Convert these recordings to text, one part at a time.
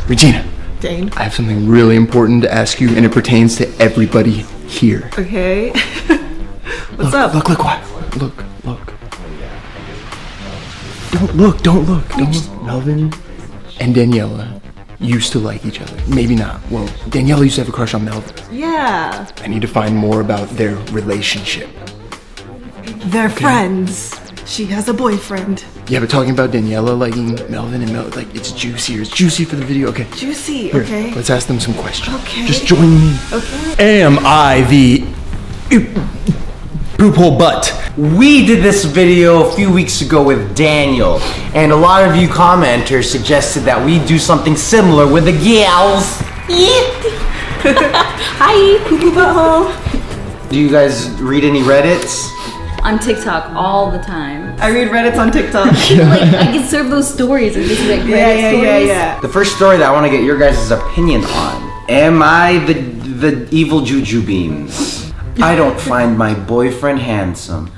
Regina. Dane. I have something really important to ask you, and it pertains to everybody here. Okay. What's up? Look, look. Don't look. Melvin and Daniela used to like each other. Maybe not. Well, Daniela used to have a crush on Melvin. Yeah. I need to find more about their relationship. They're friends. She has a boyfriend. Yeah, but talking about Daniela liking Melvin and Melvin, like, it's juicier. It's juicy for the video, okay? Juicy, Here, okay. let's ask them some questions. Okay. Just join me. Okay. Am I the poop hole butt? We did this video a few weeks ago with Daniel, and a lot of you commenters suggested that we do something similar with the gals. Hi, poo-poo butthole. Do you guys read any Reddits? On TikTok all the time. I read Reddits on TikTok. Like, I can serve those stories and just like Reddit stories. Yeah. The first story that I want to get your guys' opinion on. Am I the evil juju beans? I don't find my boyfriend handsome.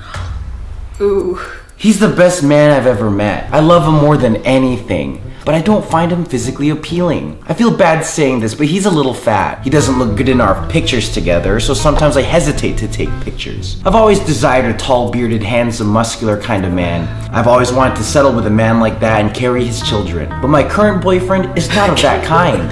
Ooh. He's the best man I've ever met. I love him more than anything, but I don't find him physically appealing. I feel bad saying this, but he's a little fat. He doesn't look good in our pictures together, so sometimes I hesitate to take pictures. I've always desired a tall, bearded, handsome, muscular kind of man. I've always wanted to settle with a man like that and carry his children. But my current boyfriend is not of that kind.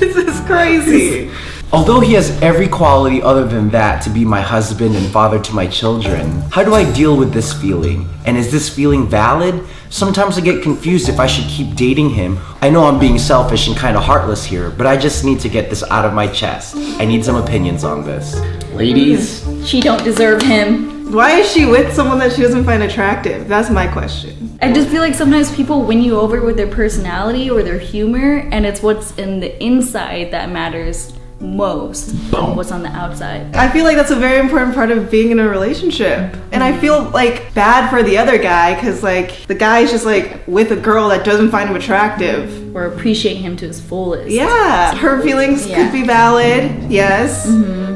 This is crazy. Although he has every quality other than that to be my husband and father to my children, how do I deal with this feeling? And is this feeling valid? Sometimes I get confused if I should keep dating him. I know I'm being selfish and kind of heartless here, but I just need to get this out of my chest. I need some opinions on this. Ladies? She don't deserve him. Why is she with someone that she doesn't find attractive? That's my question. I just feel like sometimes people win you over with their personality or their humor, and it's what's in the inside that matters most than what's on the outside. I feel like that's a very important part of being in a relationship. And I feel like bad for the other guy because like the guy's just like with a girl that doesn't find him attractive. Or appreciate him to his fullest. Yeah, her feelings could be valid, yes,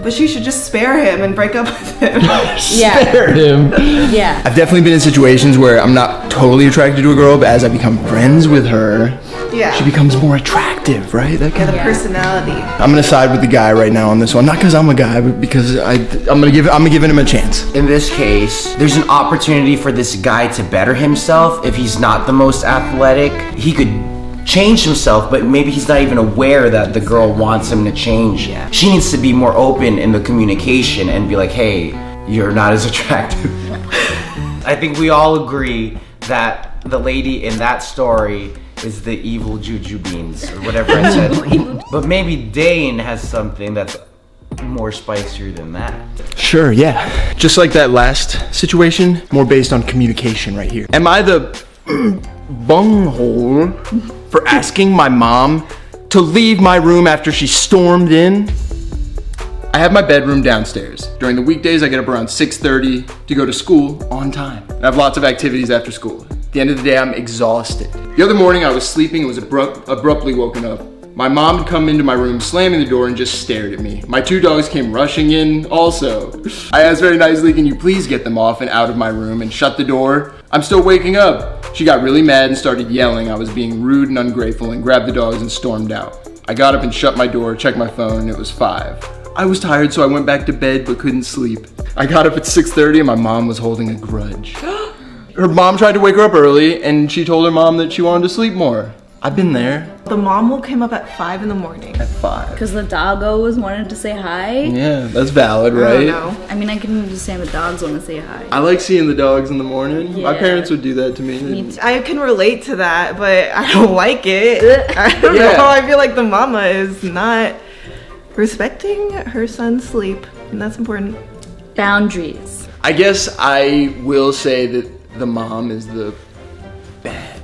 but she should just spare him and break up with him. Spared him. Yeah. I've definitely been in situations where I'm not totally attracted to a girl, but as I become friends with her, she becomes more attractive, right? That kind The of. personality. I'm gonna side with the guy right now on this one, not because I'm a guy, but because I'm giving him a chance. In this case, there's an opportunity for this guy to better himself. If he's not the most athletic, he could change himself, but maybe he's not even aware that the girl wants him to change. She needs to be more open in the communication and be like, hey, you're not as attractive. I think we all agree that the lady in that story is the evil juju beans, or whatever I said. But maybe Dane has something that's more spicier than that. Sure, yeah. Just like that last situation, more based on communication right here. Am I the bunghole for asking my mom to leave my room after she stormed in? I have my bedroom downstairs. During the weekdays, I get up around 6:30 to go to school on time. I have lots of activities after school. At the end of the day, I'm exhausted. The other morning, I was sleeping and was abruptly woken up. My mom had come into my room, slamming the door, and just stared at me. My two dogs came rushing in also. I asked very nicely, can you please get them off and out of my room and shut the door? I'm still waking up. She got really mad and started yelling I was being rude and ungrateful and grabbed the dogs and stormed out. I got up and shut my door, checked my phone, and it was 5. I was tired, so I went back to bed but couldn't sleep. I got up at 6:30 and my mom was holding a grudge. Her mom tried to wake her up early and she told her mom that she wanted to sleep more. I've been there. The mom woke him up at 5 in the morning. At 5. Because the doggos wanted to say hi. Yeah, that's valid, I right? don't know. I mean, I can understand the dogs want to say hi. I like seeing the dogs in the morning. My Yeah. parents would do that to me. Me too. I can relate to that, but I don't like it. I don't Yeah. know. I feel like the mama is not respecting her son's sleep, and that's important. Boundaries. I guess I will say that the mom is the bad.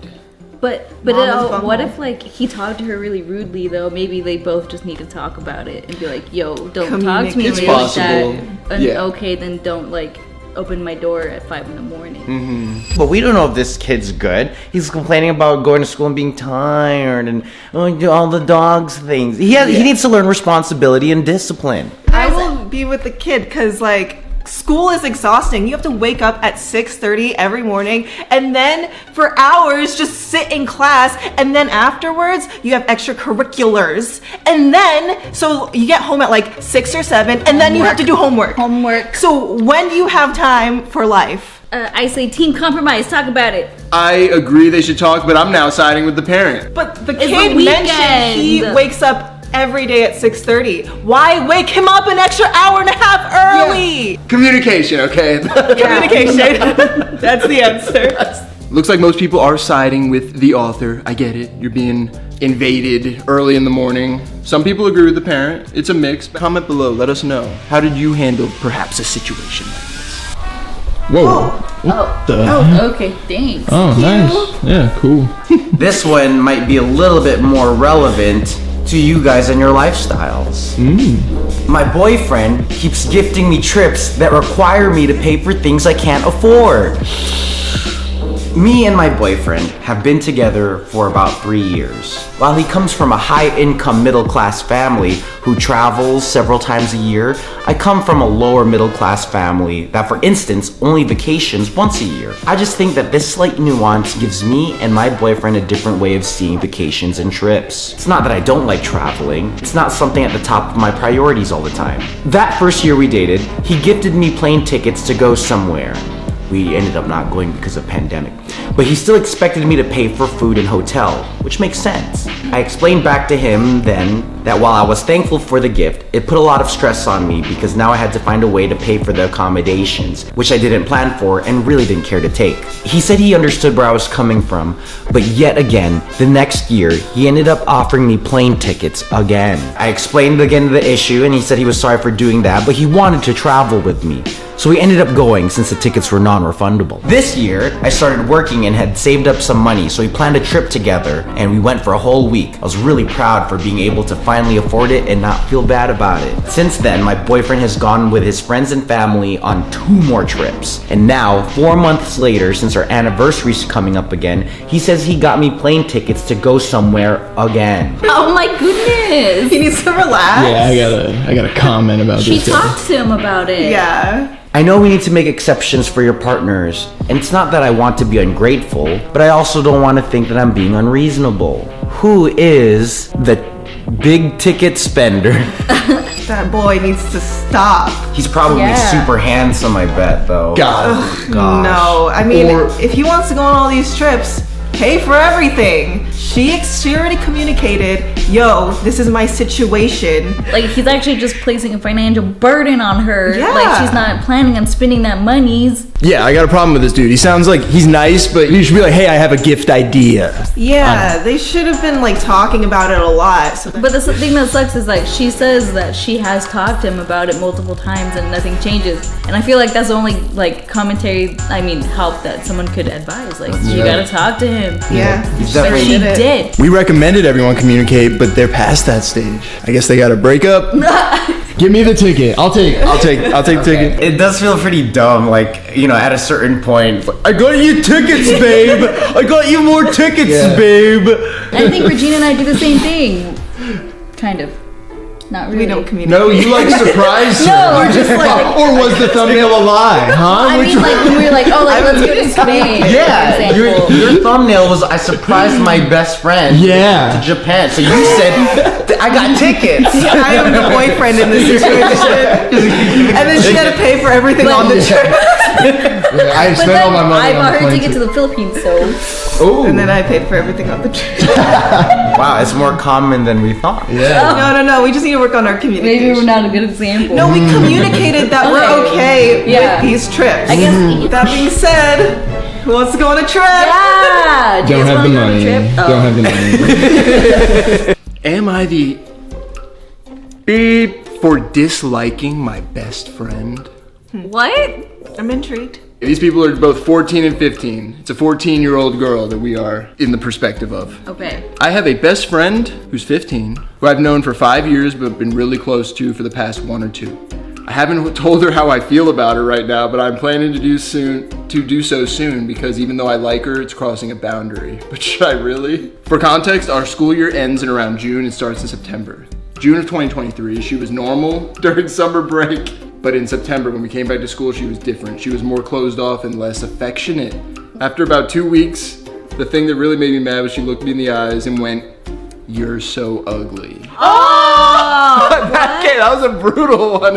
But Mom is what bunghole. if like he talked to her really rudely though? Maybe they both just need to talk about it and be like, "Yo, don't talk to me It's like possible. that." And Yeah. okay, then don't like open my door at 5 in the morning. But we don't know if this kid's good. He's complaining about going to school and being tired and all the dogs things. He needs to learn responsibility and discipline. I will be with the kid because, like, School is exhausting. You have to wake up at 6:30 every morning and then for hours just sit in class, and then afterwards you have extracurriculars, and then so you get home at like 6 or 7, and then you have to do homework. So when do you have time for life? I say team compromise. Talk about it. I agree they should talk, but I'm now siding with the parent. But the It's kid the mentioned he weekend. wakes up every day at 6:30. Why wake him up an extra hour and a half early? Communication, okay? Communication. That's the answer. Looks like most people are siding with the author. I get it. You're being invaded early in the morning. Some people agree with the parent. It's a mix. Comment below. Let us know. How did you handle perhaps a situation like this? Whoa. Okay, thanks. Oh, nice. Yeah, cool. This one might be a little bit more relevant to you guys and your lifestyles. My boyfriend keeps gifting me trips that require me to pay for things I can't afford. Me and my boyfriend have been together for about 3 years. While he comes from a high-income middle-class family who travels several times a year, I come from a lower middle-class family that, for instance, only vacations once a year. I just think that this slight nuance gives me and my boyfriend a different way of seeing vacations and trips. It's not that I don't like traveling. It's not something at the top of my priorities all the time. That first year we dated, he gifted me plane tickets to go somewhere. We ended up not going because of pandemic. But he still expected me to pay for food and hotel, which makes sense. I explained back to him then that while I was thankful for the gift, it put a lot of stress on me because now I had to find a way to pay for the accommodations, which I didn't plan for and really didn't care to take. He said he understood where I was coming from, but yet again, the next year, he ended up offering me plane tickets again. I explained again the issue and he said he was sorry for doing that, but he wanted to travel with me. So we ended up going since the tickets were non-refundable. This year, I started working and had saved up some money, so we planned a trip together and we went for a whole week. I was really proud for being able to finally afford it and not feel bad about it. Since then, my boyfriend has gone with his friends and family on 2 more trips. And now, 4 months later, since our anniversary's coming up again, he says he got me plane tickets to go somewhere again. Oh my goodness. He needs to relax. Yeah, I gotta comment about She this guy. talked to him about it. Yeah. I know we need to make exceptions for your partners, and it's not that I want to be ungrateful, but I also don't want to think that I'm being unreasonable. Who is the big ticket spender? That boy needs to stop. He's probably Yeah. super handsome, I bet, though. God. Gosh. No, I mean, Or- if he wants to go on all these trips, pay for everything. She already communicated, yo, this is my situation. Like, he's actually just placing a financial burden on her. Yeah. Like, she's not planning on spending that monies. Yeah, I got a problem with this dude. He sounds like he's nice, but you should be like, hey, I have a gift idea. Yeah, they should have been like talking about it a lot. So But the thing that sucks is, like, she says that she has talked to him about it multiple times and nothing changes. And I feel like that's the only, like, help that someone could advise. Like, you gotta talk to him. yeah, He's but definitely- she She did. We recommended everyone communicate, but they're past that stage. I guess they got to break up. Give me the ticket. I'll take it. I'll take the ticket. It does feel pretty dumb, like, you know, at a certain point. I got you tickets, babe. I got you more tickets, babe. I think Regina and I do the same thing. Kind of. Not really. We don't communicate. No, you like surprised her. No, we're just like- or was the thumbnail a lie, huh? I mean, like, when we were like, oh, like, let's go to Spain. Yeah, for example. your thumbnail was I surprised my best friend Yeah. to Japan. So you said I got tickets. I am the boyfriend in this situation. And then she had to pay for everything on the trip. I But spent then all my money I on bought the her plane ticket to the Philippines, so. Oh, And then I paid for everything on the trip. Wow, it's more common than we thought. Yeah. No. We just need to work on our communication. Maybe we're not a good example. No, we communicated that we're okay Yeah. with these trips. I guess. That being said, who wants to go on a trip? Yeah. Do you Don't guys have the wanna go on a money. trip? Oh. Don't have the money. am I the beep for disliking my best friend? What? I'm intrigued. These people are both 14 and 15. It's a 14-year-old girl that we are in the perspective of. Okay. I have a best friend who's 15, who I've known for 5 years but been really close to for the past 1 or 2. I haven't told her how I feel about her right now, but I'm planning to do so soon because even though I like her, it's crossing a boundary. But should I really? For context, our school year ends in around June and starts in September. June of 2023, she was normal during summer break. But in September, when we came back to school, she was different. She was more closed off and less affectionate. After about 2 weeks, the thing that really made me mad was she looked me in the eyes and went, "You're so ugly." Oh! Okay, that was a brutal one.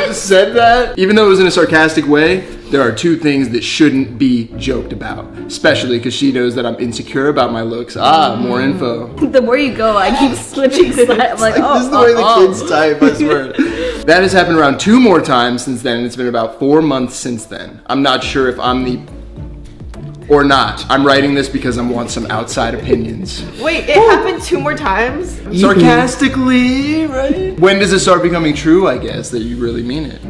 Just said that. Even though it was in a sarcastic way, there are 2 things that shouldn't be joked about. Especially because she knows that I'm insecure about my looks. More info. The more you go, I keep switching sides. I'm like, This is the way the kids type, I swear. That has happened around 2 more times since then. It's been about 4 months since then. I'm not sure if I'm the... or not. I'm writing this because I want some outside opinions. Wait, it happened 2 more times? Sarcastically, right? When does it start becoming true, I guess, that you really mean it?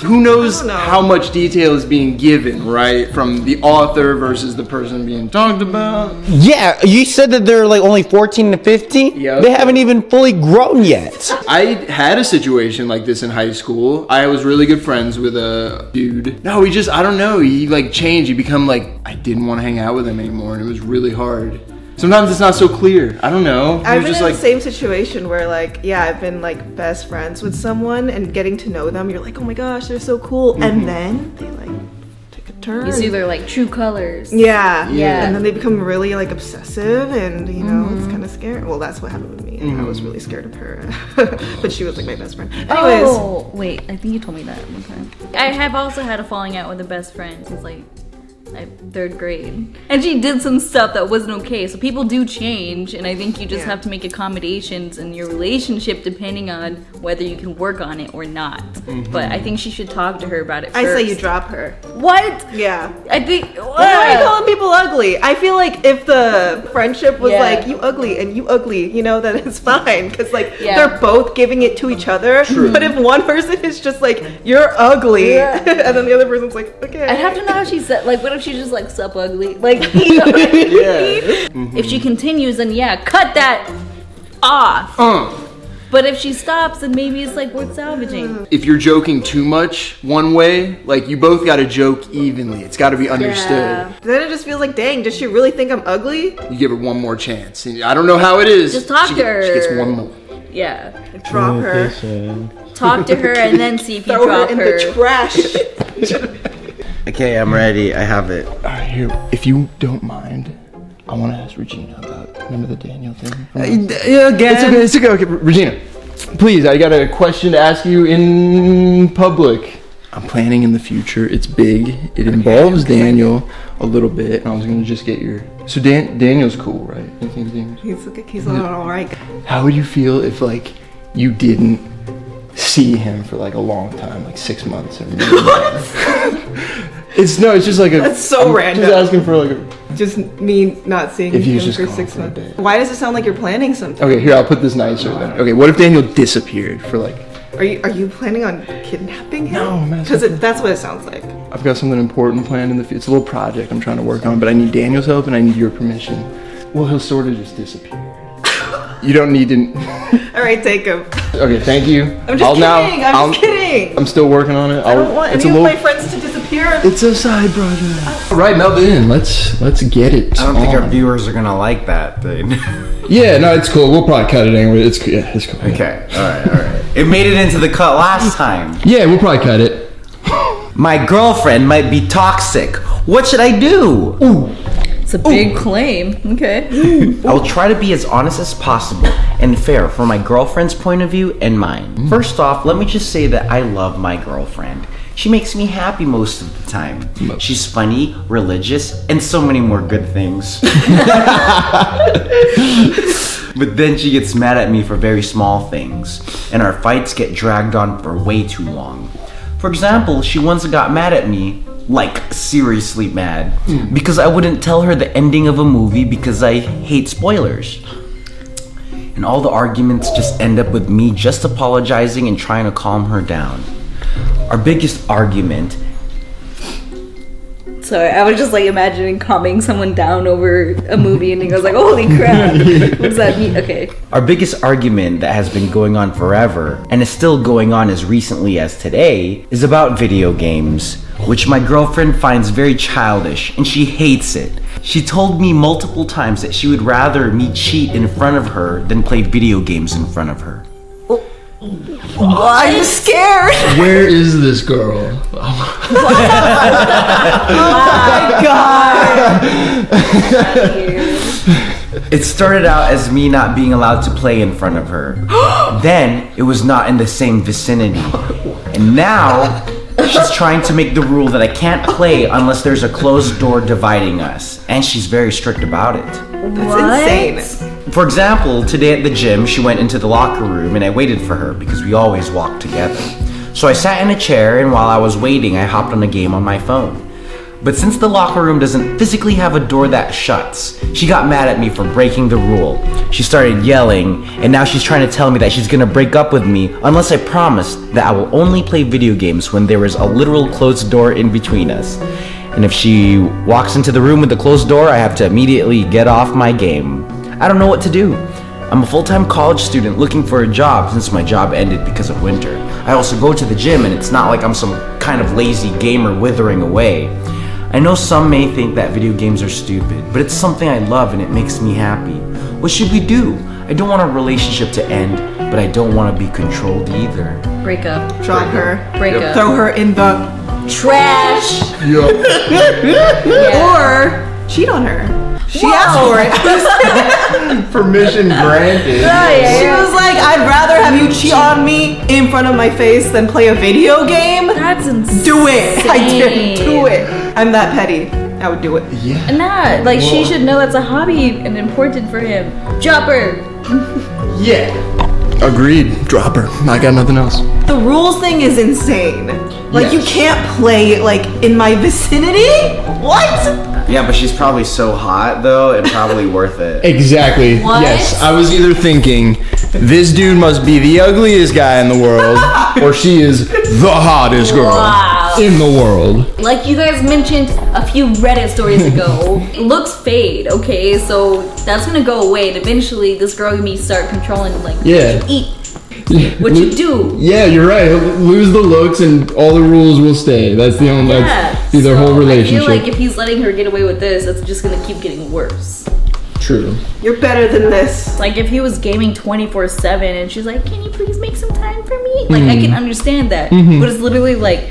Who knows how much detail is being given, right? From the author versus the person being talked about. Yeah, you said that they're like only 14 to 15? Yep. They haven't even fully grown yet. I had a situation like this in high school. I was really good friends with a dude. No, I don't know, he like changed. He become like, I didn't want to hang out with him anymore, and it was really hard. Sometimes it's not so clear. I don't know. I've been in the same situation where like, yeah, I've been like best friends with someone and getting to know them, you're like, oh my gosh, they're so cool. And then they like take a turn. You see their like true colors. Yeah. Yeah. And then they become really like obsessive and you know, it's kind of scary. Well, that's what happened with me. And I was really scared of her. But she was like my best friend. Anyways. Oh, wait, I think you told me that one time. I have also had a falling out with a best friend since like 3rd grade, and she did some stuff that wasn't okay. So people do change, and I think you just have to make accommodations in your relationship depending on whether you can work on it or not. But I think she should talk to her about it first. I say you drop her. What? Yeah. I think Why are you calling people ugly? I feel like if the friendship was like you ugly and you ugly, you know, that it's fine because like they're both giving it to each other. True. But if one person is just like you're ugly, and then the other person's like okay, I'd have to know how she said. Like, what if she's just like sup ugly? Like, you know what I mean? If she continues, then cut that off. But if she stops, then maybe it's like worth salvaging. If you're joking too much one way, like you both got to joke evenly. It's got to be understood. Yeah. Then it just feels like, dang, does she really think I'm ugly? You give her one more chance. And I don't know how it is. Just talk to her. She gets one more. Yeah. Drop her. Talk to her and then see if you Throw drop her in the trash. Okay, I'm ready. I have it. All right, here. If you don't mind, I want to ask Regina about, remember the Daniel thing? Again. It's okay. Okay, Regina, please, I got a question to ask you in public. I'm planning in the future. It's big. It involves Daniel a little bit, and I was going to just get your... So Daniel's cool, right? You think Daniel's... He's all right. How would you feel if, like, you didn't see him for, like, a long time, like 6 months or It's just like a... That's so random. Just asking for, like, a... Just me not seeing If he him was just for gone 6 for a months. bit. Why does it sound like you're planning something? Okay, here, I'll put this nicer then. Okay, what if Daniel disappeared for, like... Are you planning on kidnapping him? No, man. Because that's what it sounds like. I've got something important planned in the future. It's a little project I'm trying to work on, but I need Daniel's help and I need your permission. Well, he'll sort of just disappear. You don't need to... All right, take him. Okay, thank you. I'm just kidding. I'm just kidding. I'm still working on it. I don't want any of my friends to disappear. It's a side project. All right, Melvin, let's get it. I don't think our viewers are gonna like that thing. Yeah, no, it's cool. We'll probably cut it anyway. It's cool. Okay, all right. It made it into the cut last time. Yeah, we'll probably cut it. My girlfriend might be toxic. What should I do? Ooh. It's a big claim. Okay. I'll try to be as honest as possible and fair from my girlfriend's point of view and mine. First off, let me just say that I love my girlfriend. She makes me happy most of the time. She's funny, religious, and so many more good things. But then she gets mad at me for very small things, and our fights get dragged on for way too long. For example, she once got mad at me, like seriously mad, because I wouldn't tell her the ending of a movie because I hate spoilers. And all the arguments just end up with me just apologizing and trying to calm her down. Our biggest argument... Sorry, I was just like imagining calming someone down over a movie and he goes like, holy crap. What does that mean? Okay. Our biggest argument that has been going on forever, and is still going on as recently as today, is about video games, which my girlfriend finds very childish, and she hates it. She told me multiple times that she would rather me cheat in front of her than play video games in front of her. I'm scared. Where is this girl? Oh my god. It started out as me not being allowed to play in front of her. Then it was not in the same vicinity. And now she's trying to make the rule that I can't play unless there's a closed door dividing us. And she's very strict about it. That's insane. For example, today at the gym, she went into the locker room and I waited for her because we always walk together. So I sat in a chair, and while I was waiting, I hopped on a game on my phone. But since the locker room doesn't physically have a door that shuts, she got mad at me for breaking the rule. She started yelling, and now she's trying to tell me that she's gonna break up with me unless I promise that I will only play video games when there is a literal closed door in between us. And if she walks into the room with the closed door, I have to immediately get off my game. I don't know what to do. I'm a full-time college student looking for a job since my job ended because of winter. I also go to the gym, and it's not like I'm some kind of lazy gamer withering away. I know some may think that video games are stupid, but it's something I love and it makes me happy. What should we do? I don't want our relationship to end, but I don't want to be controlled either. Break up. Drop her. Break up. Throw her in the Trash. or cheat on her. She asked for it. Permission granted. She was like, I'd rather have you cheat on me in front of my face than play a video game. That's insane. Do it. I did. Do it. I'm that petty. I would do it. Yeah. And that, like, she should know that's a hobby and important for him. Drop her. Yeah. Agreed. Drop her. I got nothing else. The rules thing is insane. Like, you Yes. can't play, like, in my vicinity? What? Yeah, but she's probably so hot though, and probably worth it. Exactly. What? Yes. I was either thinking, this dude must be the ugliest guy in the world, or she is the hottest girl Wow. in the world. Like you guys mentioned a few Reddit stories ago, looks fade, okay? So that's gonna go away, and eventually this girl can start controlling, like, Yeah. what you eat, what you do. Yeah, you're right. Lose the looks and all the rules will stay. That's the only. Yeah. That's be their whole relationship. I feel like if he's letting her get away with this, it's just gonna keep getting worse. True. You're better than this. Like if he was gaming 24/7 and she's like, "Can you please make some time for me?" Like I can understand that, but it's literally like,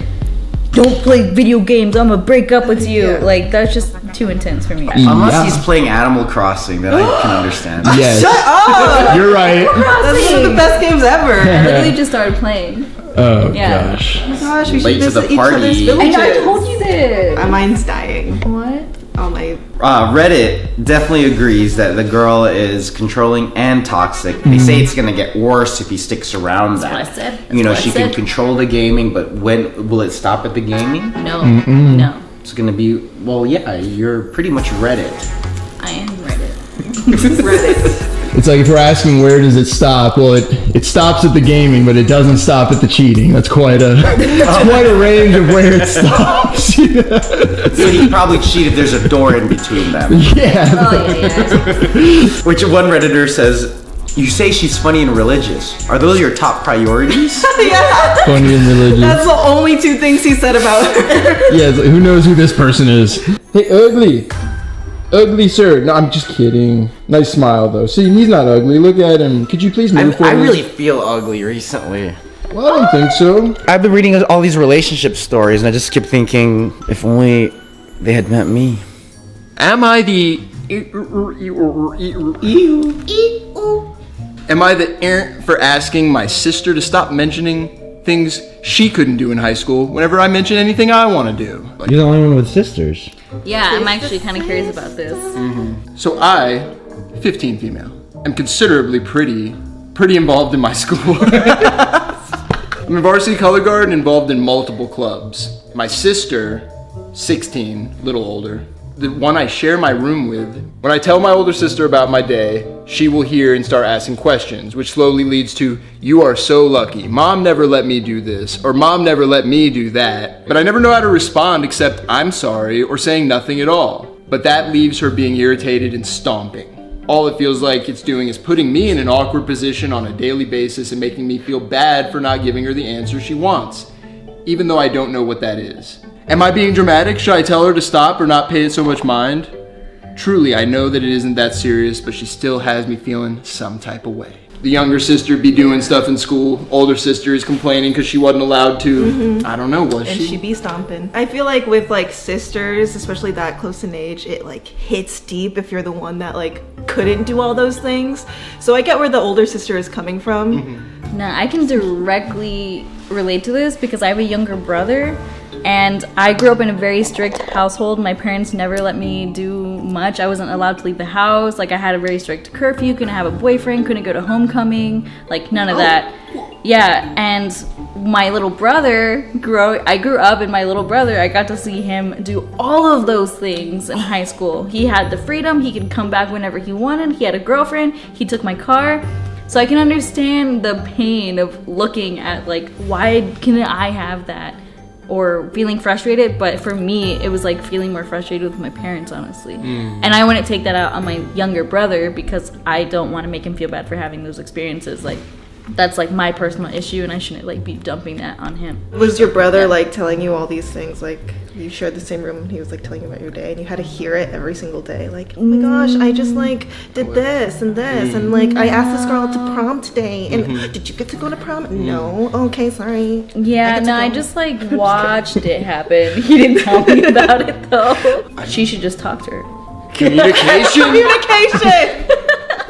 "Don't play video games. I'm gonna break up with you." Yeah. Like that's just too intense for me. Unless Yeah. he's playing Animal Crossing, then I can understand. Yes. Shut up! You're right. That's one of the best games ever. I literally just started playing. Oh Yeah. gosh. Oh my gosh, we Late should to the visit each party. other's I villages. I told you this. My mind's dying. What? Oh my. Reddit definitely agrees that the girl is controlling and toxic. They say it's gonna get worse if he sticks around that. what I said. You know, That's she what I can said. control the gaming, but when will it stop at the gaming? No. No. It's gonna be, well, yeah, you're pretty much Reddit. I am Reddit. Reddit. It's like if we're asking where does it stop? Well, it stops at the gaming, but it doesn't stop at the cheating. That's quite a range of where it stops. So he'd probably cheat if there's a door in between them. Yeah. Oh yeah. Which one Redditor says, "You say she's funny and religious. Are those your top priorities?" Yeah. Funny and religious. That's the only two things he said about her. Yeah, it's like, who knows who this person is? Hey, ugly. Ugly sir. No, I'm just kidding. Nice smile though. See, he's not ugly. Look at him. Could you please move for I me? really feel ugly recently. Well, I don't think so. I've been reading all these relationship stories, and I just keep thinking, if only they had met me. Am I the for asking my sister to stop mentioning things she couldn't do in high school whenever I mention anything I want to do? Like, You're the only one with sisters. Yeah, I'm actually kind of curious about this. so I, 15 female, am considerably pretty involved in my school. I'm a varsity color guard and involved in multiple clubs. My sister, 16, little older, the one I share my room with, when I tell my older sister about my day, she will hear and start asking questions, which slowly leads to, "You are so lucky. Mom never let me do this," or "Mom never let me do that." But I never know how to respond except "I'm sorry" or saying nothing at all. But that leaves her being irritated and stomping. All it feels like it's doing is putting me in an awkward position on a daily basis and making me feel bad for not giving her the answer she wants, even though I don't know what that is. Am I being dramatic? Should I tell her to stop or not pay it so much mind? Truly, I know that it isn't that serious, but she still has me feeling some type of way. the younger sister be doing stuff in school. Older sister is complaining because she wasn't allowed to. I don't know, was And she? she be stomping. I feel like with like sisters, especially that close in age, it like hits deep if you're the one that like couldn't do all those things. So I get where the older sister is coming from. No, I can directly relate to this because I have a younger brother and I grew up in a very strict household. My parents never let me do much. I wasn't allowed to leave the house. Like I had a very strict curfew, couldn't have a boyfriend, couldn't go to homecoming, like none of that. Yeah, and my little brother I grew up and my little brother, I got to see him do all of those things in high school. He had the freedom, he could come back whenever he wanted. He had a girlfriend, he took my car. So I can understand the pain of looking at like, why can't I have that? Or feeling frustrated, but for me, it was like feeling more frustrated with my parents, honestly. And I wouldn't take that out on my younger brother because I don't want to make him feel bad for having those experiences. Like, that's like my personal issue and I shouldn't like be dumping that on him. Was your brother like telling you all these things? Like you shared the same room and he was like telling you about your day and you had to hear it every single day. Like, oh my gosh, I just like did this and this and like I asked this girl out to prom today and did you get to go to prom? No. Okay, sorry. Yeah, I just like watched it happen. He didn't tell me about it though. She should just talk to her. Communication.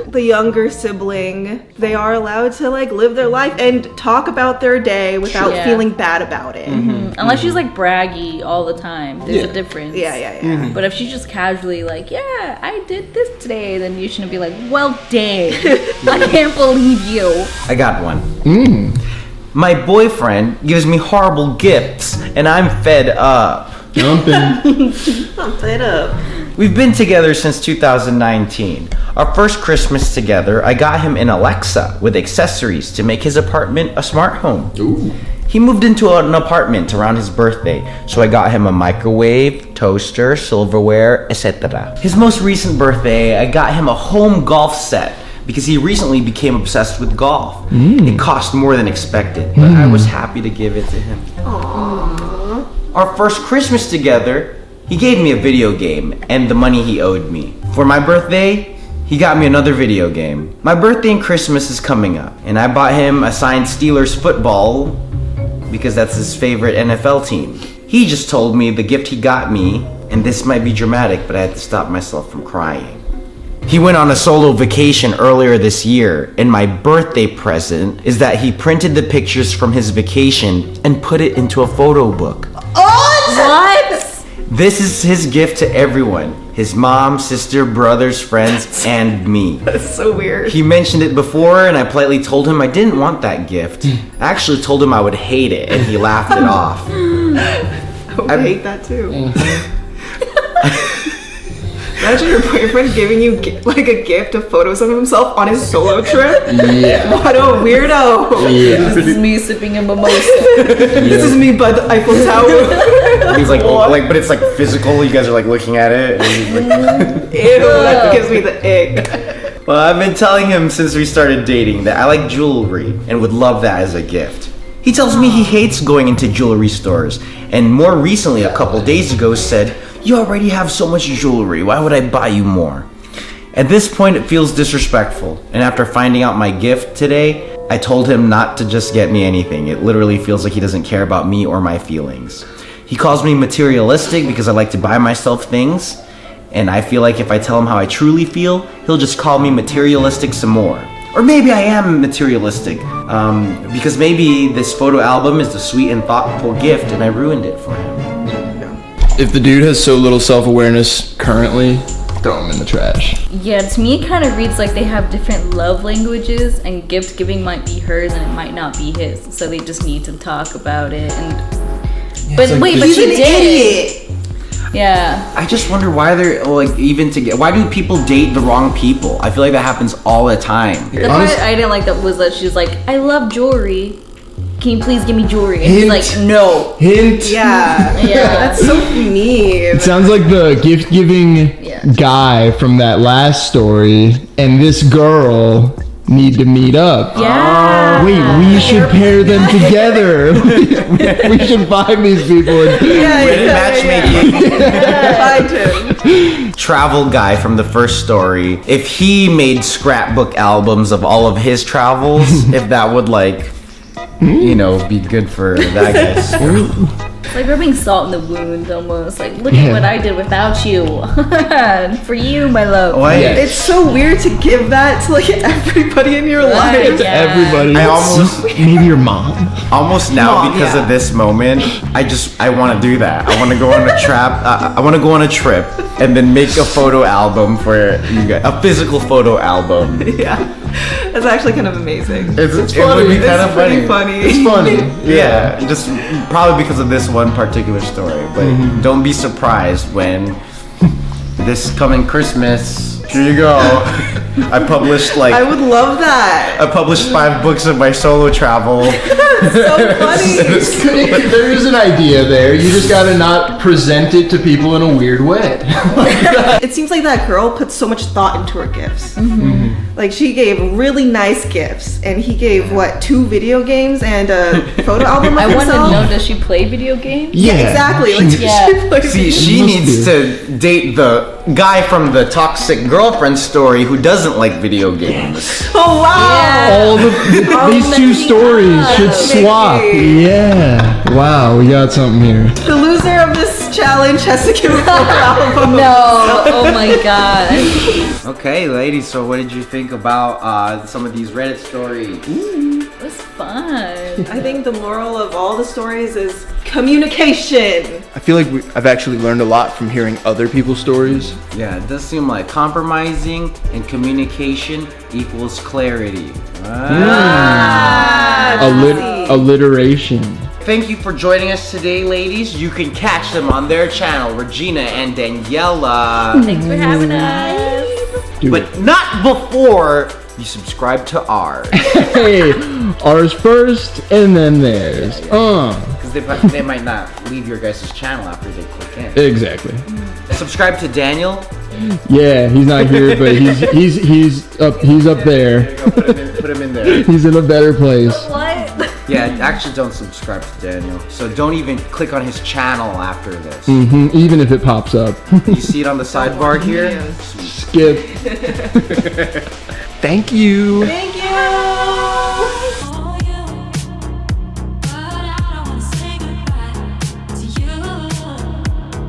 The younger sibling, they are allowed to like live their life and talk about their day without feeling bad about it. Unless she's like braggy all the time. There's a difference. Yeah. But if she's just casually like, yeah, I did this today, then you shouldn't be like, well, dang, I can't believe you. I got one. My boyfriend gives me horrible gifts, and I'm fed up. Jumping. I'm fed up. We've been together since 2019. Our first Christmas together, I got him an Alexa with accessories to make his apartment a smart home. Ooh. He moved into an apartment around his birthday, so I got him a microwave, toaster, silverware, etc. His most recent birthday, I got him a home golf set because he recently became obsessed with golf. It cost more than expected, but I was happy to give it to him. Aww. Our first Christmas together, he gave me a video game and the money he owed me. For my birthday, he got me another video game. My birthday and Christmas is coming up, and I bought him a signed Steelers football because that's his favorite NFL team. He just told me the gift he got me, and this might be dramatic, but I had to stop myself from crying. He went on a solo vacation earlier this year, and my birthday present is that he printed the pictures from his vacation and put it into a photo book. What? This is his gift to everyone. His mom, sister, brothers, friends, and me. That's so weird. He mentioned it before and I politely told him I didn't want that gift. I actually told him I would hate it and he laughed it off. I hate that too. Imagine your boyfriend giving you like a gift of photos of himself on his solo trip. Yeah. What a weirdo. Yeah. This is me sipping a mimosa. This is me by the Eiffel Tower. He's like, but it's like physical. You guys are like looking at it. And he's like, Ew, that gives me the ick. well, I've been telling him since we started dating that I like jewelry and would love that as a gift. He tells me he hates going into jewelry stores, and more recently, a couple days ago, said, "You already have so much jewelry, why would I buy you more?" At this point, it feels disrespectful, and after finding out my gift today, I told him not to just get me anything. It literally feels like he doesn't care about me or my feelings. He calls me materialistic because I like to buy myself things, and I feel like if I tell him how I truly feel, he'll just call me materialistic some more. Or maybe I am materialistic, because maybe this photo album is a sweet and thoughtful gift and I ruined it for him. If the dude has so little self-awareness currently, throw him in the trash. Yeah, to me it kind of reads like they have different love languages and gift giving might be hers and it might not be his. So they just need to talk about it and but like wait, but He's she an did. idiot. Yeah. I just wonder why they're like even together. Why do people date the wrong people? I feel like that happens all the time. The part I didn't like that was that she was like, I love jewelry. Can you please give me jewelry? And he's Hint. like, no. Hint. Yeah. Yeah. That's so mean. It sounds like the gift-giving Yeah. guy from that last story, and this girl need to meet up. Yeah. Wait, we should pair them together. We should find these people. Matchmaking. Find him. Travel guy from the first story. If he made scrapbook albums of all of his travels, if that would like, you know, be good for that guy. It's like rubbing salt in the wound almost. Like, look at what I did without you. For you, my love. Why? It's so weird to give that to like everybody in your life. To everybody. I almost Maybe your mom. Almost now Mom, because yeah. of this moment, I want to do that. I want to go on a I want to go on a trip and then make a photo album for you guys, a physical photo album. Yeah, that's actually kind of amazing. It would funny. be kind It's of pretty funny. funny. It's funny. Yeah, just probably because of this one particular story. But don't be surprised when this coming Christmas. Here you go. I published I would love that. I published 5 books of my solo travel. So funny. There is an idea there. You just gotta not present it to people in a weird way. It seems like that girl put so much thought into her gifts. Like she gave really nice gifts, and he gave 2 video games and a photo album of I want to himself. know, does she play video games? Yeah, exactly. Like, Yeah. she plays See, she Must needs to date the guy from the toxic girlfriend story who doesn't like video games. Oh wow! All these two stories should swap. Maybe. Yeah. Wow, we got something here. The loser of this challenge has to give a photo album. No. Oh my god. Okay, ladies, so what did you think about some of these Reddit stories? It was fun. I think the moral of all the stories is communication. I feel like I've actually learned a lot from hearing other people's stories. Yeah, it does seem like compromising and communication equals clarity. Alliteration. Thank you for joining us today, ladies. You can catch them on their channel, Regina and Daniela. Thanks for having us. But not before you subscribe to ours. Hey, ours first and then theirs. Because they might not leave your guys' channel after they click in. Exactly. Subscribe to Daniel. Yeah, he's not here, but he's up there. There you go, put him in there. He's in a better place. What? Yeah, actually don't subscribe to Daniel. So don't even click on his channel after this. Even if it pops up. You see it on the sidebar here? Skip. Thank you. Thank you.